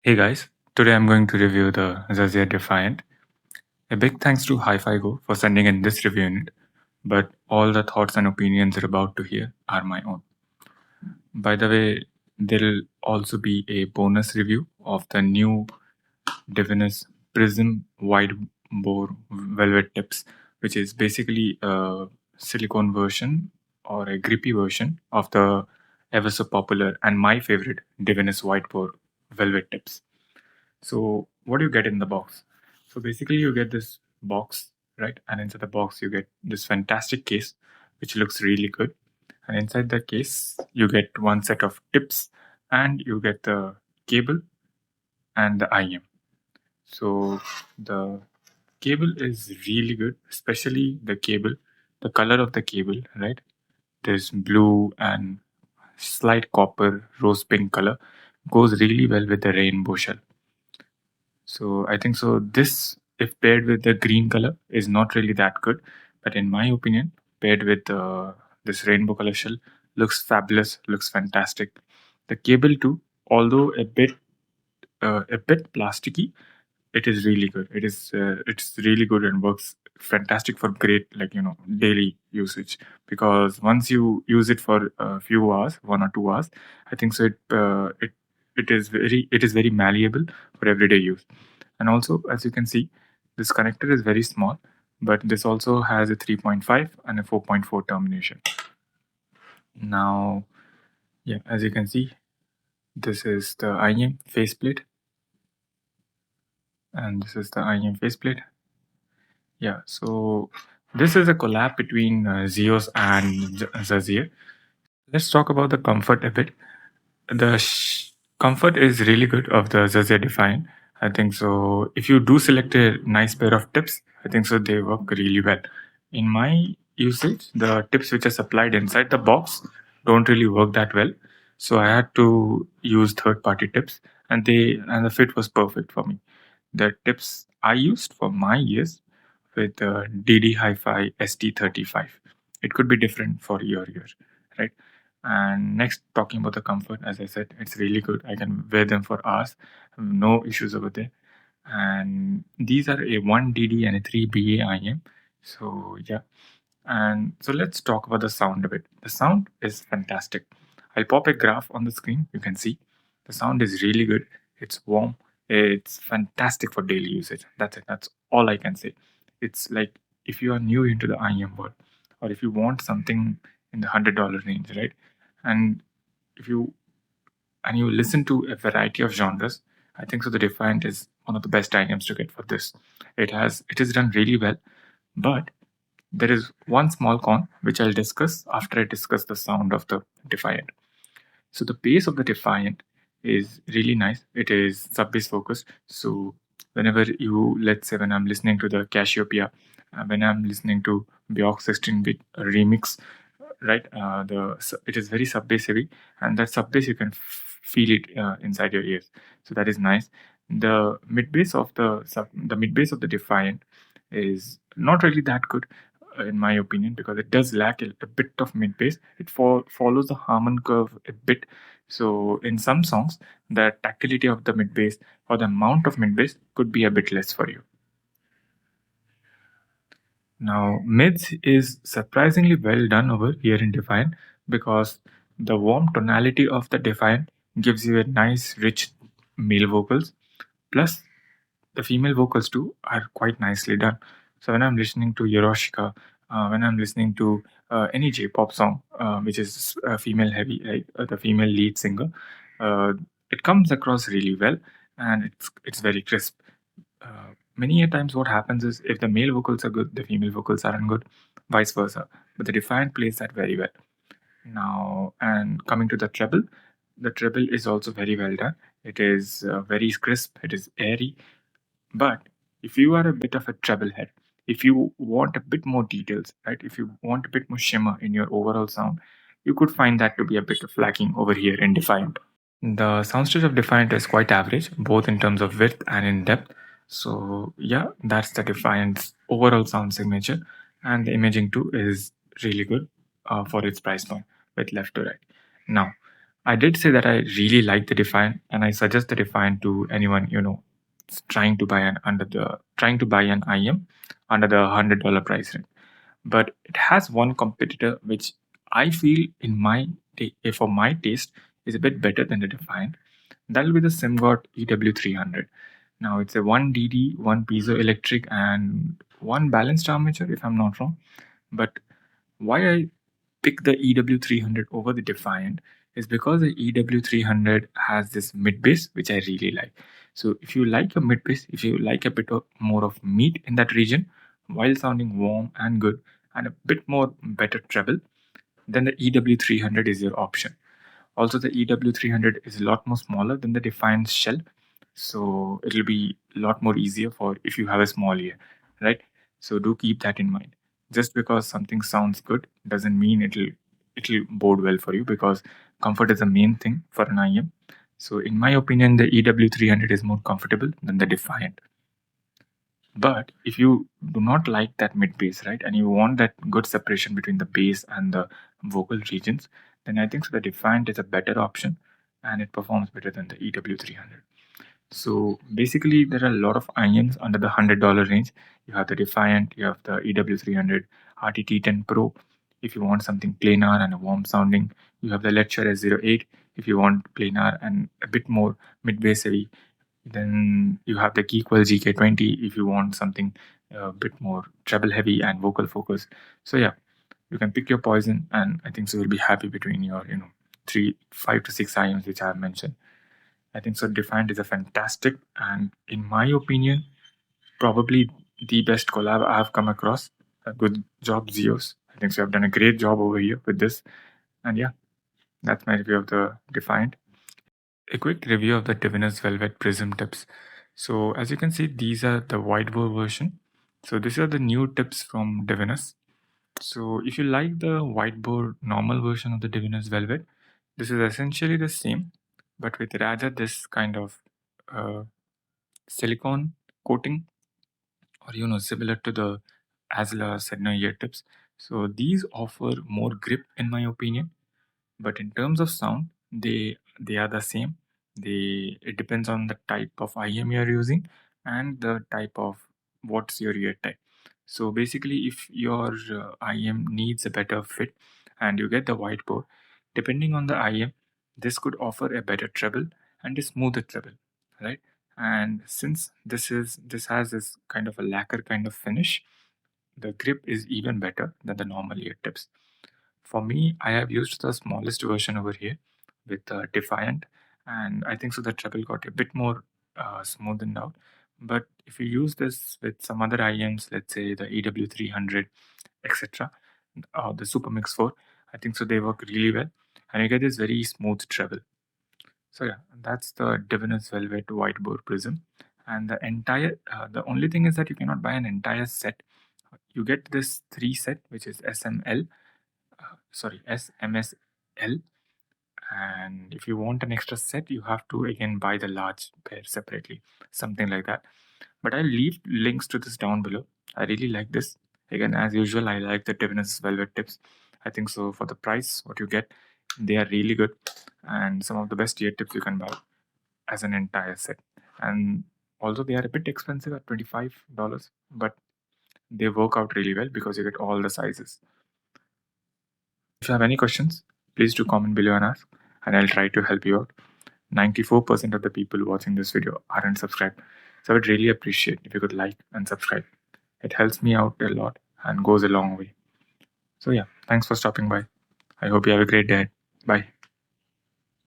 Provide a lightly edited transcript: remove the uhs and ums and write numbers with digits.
Hey guys, today I'm going to review the Juzear Defiant. A big thanks to Ho-Kago for sending in this review unit, but all the thoughts and opinions you're about to hear are my own. By the way, there'll also be a bonus review of the new Divinus Prism Wide Bore Velvet Tips, which is basically a silicone version or a grippy version of the ever so popular and my favorite Divinus Wide Bore Velvet Tips. So what do you get in the box? So basically you get this box, right? And inside the box you get this fantastic case, which looks really good. And inside the case you get one set of tips and you get the cable and the IM. So the cable is really good, especially the cable, the color of the cable, right? There's blue and slight copper rose pink color goes really well with the rainbow shell. So I think so. This, if paired with the green color, is not really that good. But in my opinion, paired with this rainbow color shell, looks fabulous. Looks fantastic. The cable too, although a bit plasticky, it is really good. It's really good and works fantastic for great daily usage. Because once you use it for a few hours, 1 or 2 hours, I think so. It is very malleable for everyday use. And also, as you can see, this connector is very small, but this also has a 3.5 and a 4.4 termination. Now, yeah, as you can see, this is the IEM faceplate, and this is the IEM faceplate. Yeah, so this is a collab between Zeus and Juzear. Let's talk about the comfort a bit. The comfort is really good of the Juzear Defiant. I think so. If you do select a nice pair of tips, I think so they work really well. In my usage, the tips which are supplied inside the box don't really work that well. So I had to use third-party tips, and the fit was perfect for me. The tips I used for my ears with the DD Hi-Fi ST35. It could be different for your ear, right? And next, talking about the comfort, as I said, it's really good. I can wear them for hours, no issues over there. And these are a 1 DD and a 3 BA IM. So yeah, and so let's talk about the sound a bit. The sound is fantastic. I'll pop a graph on the screen. You can see the sound is really good. It's warm. It's fantastic for daily usage. That's it. That's all I can say. It's like if you are new into the IM world, or if you want something in the $100 range, right? And if you you listen to a variety of genres, I think so. The Defiant is one of the best IMs to get for this. It is done really well, but there is one small con which I'll discuss after I discuss the sound of the Defiant. So the bass of the Defiant is really nice. It is sub bass focused. So whenever you, let's say, when I'm listening to the Cassiopeia, when I'm listening to Bjork 16-bit remix, right? It is very sub bass heavy, and that sub bass you can feel it inside your ears. So that is nice. The mid bass of the Defiant is not really that good in my opinion, because it does lack a bit of mid bass. It follows the Harmon curve a bit. So in some songs, the tactility of the mid bass or the amount of mid bass could be a bit less for you. Now, mids is surprisingly well done over here in Defiant, because the warm tonality of the Defiant gives you a nice, rich male vocals. Plus, the female vocals too are quite nicely done. So when I'm listening to Yoroshika, when I'm listening to any J-pop song, which is female heavy, right? The female lead singer, uh, it comes across really well, and it's very crisp. Many a times, what happens is if the male vocals are good, the female vocals aren't good, vice versa. But the Defiant plays that very well. Now, and coming to the treble is also very well done. It is very crisp. It is airy, but if you are a bit of a treble head, if you want a bit more details, right? If you want a bit more shimmer in your overall sound, you could find that to be a bit of lacking over here in Defiant. The soundstage of Defiant is quite average, both in terms of width and in depth. So yeah, that's the Defiant's overall sound signature, and the imaging too is really good for its price point with left to right. Now, I did say that I really like the Defiant, and I suggest the Defiant to anyone trying to buy an IM under the $100 price range. But it has one competitor which I feel for my taste is a bit better than the Defiant. That'll be the SimGot EW300. Now it's a 1 DD, one piezoelectric, and one balanced armature, if I'm not wrong. But why I pick the EW300 over the Defiant is because the EW300 has this mid bass, which I really like. So if you like a mid bass, if you like a bit more of meat in that region, while sounding warm and good, and a bit more better treble, then the EW300 is your option. Also, the EW300 is a lot more smaller than the Defiant shell, so it'll be a lot more easier for if you have a small ear, right? So do keep that in mind. Just because something sounds good doesn't mean it'll bode well for you, because comfort is the main thing for an IM. So in my opinion, the EW300 is more comfortable than the Defiant. But if you do not like that mid bass, right, and you want that good separation between the bass and the vocal regions, then I think so the Defiant is a better option, and it performs better than the EW300. So basically, there are a lot of IMs under the $100 range. You have the Defiant, you have the EW300, RTT10 Pro. If you want something planar and a warm sounding, you have the Lecture S08. If you want planar and a bit more mid bass heavy, then you have the Geekwell GK20 if you want something a bit more treble heavy and vocal focus. So yeah, you can pick your poison, and I think so you'll be happy between your 5 to 6 IMs which I have mentioned. I think so Defiant is a fantastic, and in my opinion, probably the best collab I have come across. A good job, Zeos. I think so you have done a great job over here with this. And yeah, that's my review of the Defiant. A quick review of the Divinus Velvet Prism tips. So as you can see, these are the widebore version. So these are the new tips from Divinus. So if you like the widebore normal version of the Divinus Velvet, this is essentially the same, but with rather this kind of uh, silicone coating, or similar to the Asla Sedna ear tips. So these offer more grip in my opinion, but in terms of sound, they are the same. It depends on the type of IM you're using and the type of what's your ear type. So basically, if your IM needs a better fit and you get the white board, depending on the IM, this could offer a better treble and a smoother treble, right? And since this has this kind of a lacquer kind of finish, the grip is even better than the normal ear tips. For me, I have used the smallest version over here with Defiant, and I think so the treble got a bit more smoothened out. But if you use this with some other IMs, let's say the EW300, etc., the Super Mix 4, I think so they work really well, and you get this very smooth treble. So yeah, that's the Divinus Velvet Whiteboard Prism, and the only thing is that you cannot buy an entire set. You get this 3 set, which is SMSL, and if you want an extra set, you have to again buy the large pair separately, something like that. But I'll leave links to this down below. I really like this. Again, as usual, I like the Divinus Velvet tips. I think so for the price, what you get, they are really good, and some of the best ear tips you can buy as an entire set. And although they are a bit expensive at $25, but they work out really well because you get all the sizes. If you have any questions, please do comment below and ask, and I'll try to help you out. 94% of the people watching this video aren't subscribed, so I would really appreciate if you could like and subscribe. It helps me out a lot and goes a long way. So yeah, thanks for stopping by. I hope you have a great day. Bye.